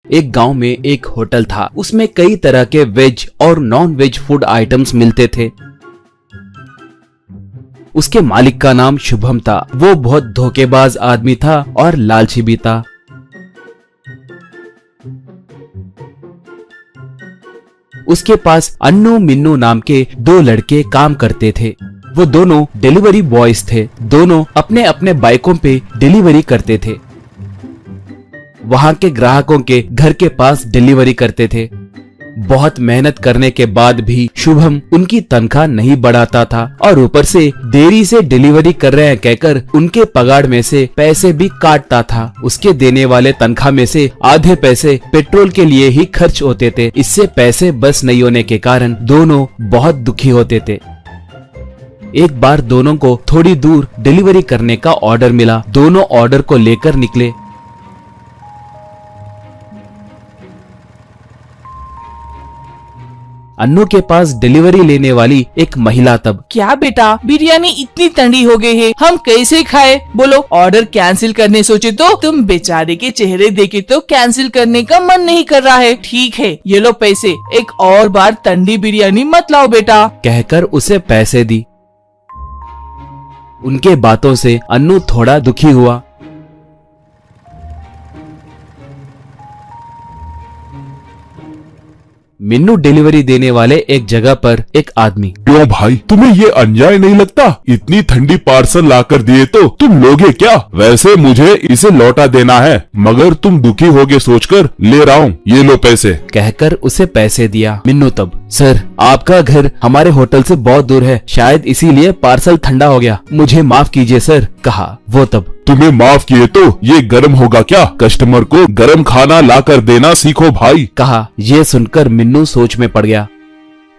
एक गांव में एक होटल था। उसमें कई तरह के वेज और नॉन वेज फूड आइटम्स मिलते थे। उसके मालिक का नाम शुभम था। वो बहुत धोखेबाज आदमी था और लालची भी था। उसके पास अन्नू मिन्नू नाम के दो लड़के काम करते थे। वो दोनों डिलीवरी बॉयज थे। दोनों अपने अपने बाइकों पे डिलीवरी करते थे। वहां के ग्राहकों के घर के पास डिलीवरी करते थे। बहुत मेहनत करने के बाद भी शुभम उनकी तनख्वाह नहीं बढ़ाता था और ऊपर से देरी से डिलीवरी कर रहे हैं कहकर उनके पगार में से पैसे भी काटता था। उसके देने वाले तनख्वाह में से आधे पैसे पेट्रोल के लिए ही खर्च होते थे। इससे पैसे बस नहीं होने के कारण दोनों बहुत दुखी होते थे। एक बार दोनों को थोड़ी दूर डिलीवरी करने का ऑर्डर मिला। दोनों ऑर्डर को लेकर निकले। अन्नू के पास डिलीवरी लेने वाली एक महिला तब, क्या बेटा, बिरयानी इतनी ठंडी हो गई है, हम कैसे खाए? बोलो, ऑर्डर कैंसिल करने सोचे तो तुम बेचारे के चेहरे देखे तो कैंसिल करने का मन नहीं कर रहा है। ठीक है, ये लो पैसे, एक और बार ठंडी बिरयानी मत लाओ बेटा, कहकर उसे पैसे दी। उनके बातों से अन्नू थोड़ा दुखी हुआ। मिन्नू डिलीवरी देने वाले एक जगह पर एक आदमी, क्यों भाई, तुम्हें ये अन्याय नहीं लगता? इतनी ठंडी पार्सल लाकर दिए तो तुम लोगे क्या? वैसे मुझे इसे लौटा देना है, मगर तुम दुखी होगे सोचकर ले रहा हूँ, ये लो पैसे, कहकर उसे पैसे दिया। मिन्नू तब, सर आपका घर हमारे होटल से बहुत दूर है, शायद इसीलिए पार्सल ठंडा हो गया, मुझे माफ कीजिए सर, कहा। वो तब, तुम्हें माफ किए तो ये गर्म होगा क्या? कस्टमर को गर्म खाना लाकर देना सीखो भाई, कहा। ये सुनकर मिन्नू सोच में पड़ गया।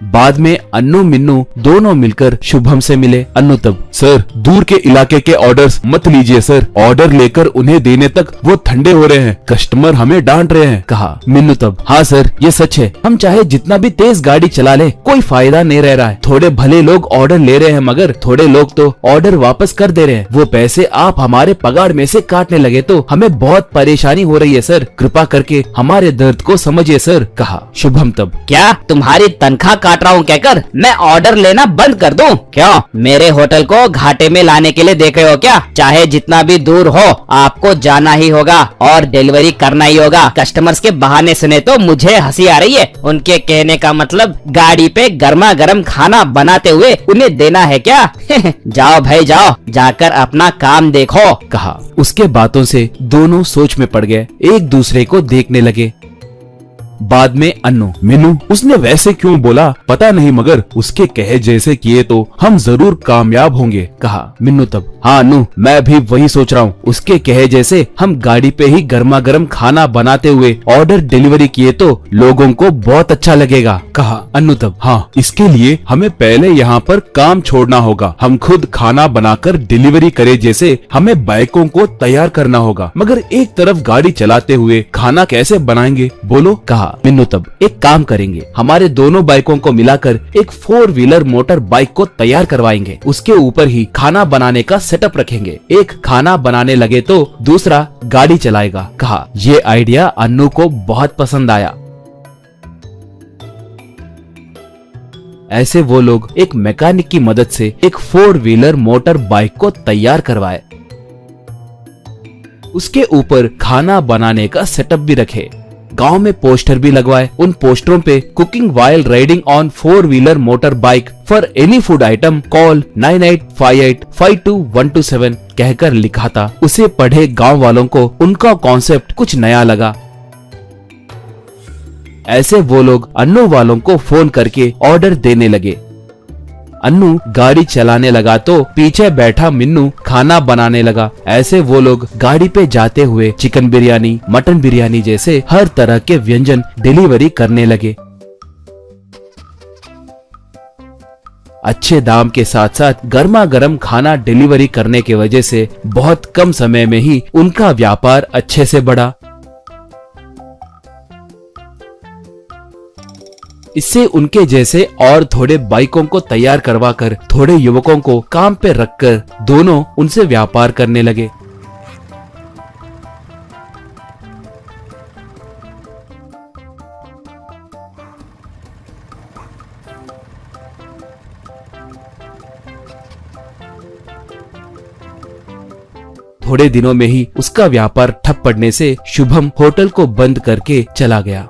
बाद में अन्नू मिन्नू दोनों मिलकर शुभम से मिले। अन्नू तब, सर दूर के इलाके के ऑर्डर्स मत लीजिए सर, ऑर्डर लेकर उन्हें देने तक वो ठंडे हो रहे हैं, कस्टमर हमें डांट रहे हैं, कहा। मिन्नू तब, हाँ सर ये सच है, हम चाहे जितना भी तेज गाड़ी चला ले कोई फायदा नहीं रह रहा है। थोड़े भले लोग ऑर्डर ले रहे हैं मगर थोड़े लोग तो ऑर्डर वापस कर दे रहे हैं। वो पैसे आप हमारे पगार में से काटने लगे तो हमें बहुत परेशानी हो रही है सर, कृपा करके हमारे दर्द को समझिए सर, कहा। शुभम तब, क्या तुम्हारी तनख्वाह काट रहा हूँ कहकर मैं ऑर्डर लेना बंद कर दूं? क्यों, मेरे होटल को घाटे में लाने के लिए देख रहे हो क्या? चाहे जितना भी दूर हो आपको जाना ही होगा और डिलीवरी करना ही होगा। कस्टमर्स के बहाने सुने तो मुझे हंसी आ रही है। उनके कहने का मतलब गाड़ी पे गर्मा गर्म खाना बनाते हुए उन्हें देना है क्या? जाओ भाई जाओ, जाकर अपना काम देखो, कहा। उसके बातों से दोनों सोच में पड़ गए, एक दूसरे को देखने लगे। बाद में अन्नू, मिन्नू उसने वैसे क्यों बोला पता नहीं, मगर उसके कहे जैसे किए तो हम जरूर कामयाब होंगे, कहा। मिन्नू तब, हाँ अन्नू मैं भी वही सोच रहा हूँ, उसके कहे जैसे हम गाड़ी पे ही गर्मा गर्म खाना बनाते हुए ऑर्डर डिलीवरी किए तो लोगों को बहुत अच्छा लगेगा, कहा। अन्नू तब, हाँ इसके लिए हमें पहले यहाँ पर काम छोड़ना होगा, हम खुद खाना बनाकर डिलीवरी करे जैसे हमें बाइकों को तैयार करना होगा, मगर एक तरफ गाड़ी चलाते हुए खाना कैसे बनाएंगे बोलो, कहा। मिन्नू तब, एक काम करेंगे, हमारे दोनों बाइकों को मिलाकर एक 4 व्हीलर मोटर बाइक को तैयार करवाएंगे, उसके ऊपर ही खाना बनाने का सेटअप रखेंगे, एक खाना बनाने लगे तो दूसरा गाड़ी चलाएगा, कहा। ये आइडिया अन्नू को बहुत पसंद आया। ऐसे वो लोग एक मैकेनिक की मदद से एक 4 व्हीलर मोटर बाइक को तैयार करवाए, उसके ऊपर खाना बनाने का सेटअप भी रखे, गांव में पोस्टर भी लगवाए। उन पोस्टरों पे cooking while riding on 4 wheeler motor bike for any food item call 9858521227 कहकर लिखा था। उसे पढ़े गांव वालों को उनका कॉन्सेप्ट कुछ नया लगा। ऐसे वो लोग अन्नू वालों को फोन करके ऑर्डर देने लगे। अन्नू गाड़ी चलाने लगा तो पीछे बैठा मिन्नू खाना बनाने लगा। ऐसे वो लोग गाड़ी पे जाते हुए चिकन बिरयानी, मटन बिरयानी जैसे हर तरह के व्यंजन डिलीवरी करने लगे। अच्छे दाम के साथ साथ गर्मा गर्म खाना डिलीवरी करने की वजह से बहुत कम समय में ही उनका व्यापार अच्छे से बढ़ा। इससे उनके जैसे और थोड़े बाइकों को तैयार करवाकर थोड़े युवकों को काम पे रखकर दोनों उनसे व्यापार करने लगे। थोड़े दिनों में ही उसका व्यापार ठप पड़ने से शुभम होटल को बंद करके चला गया।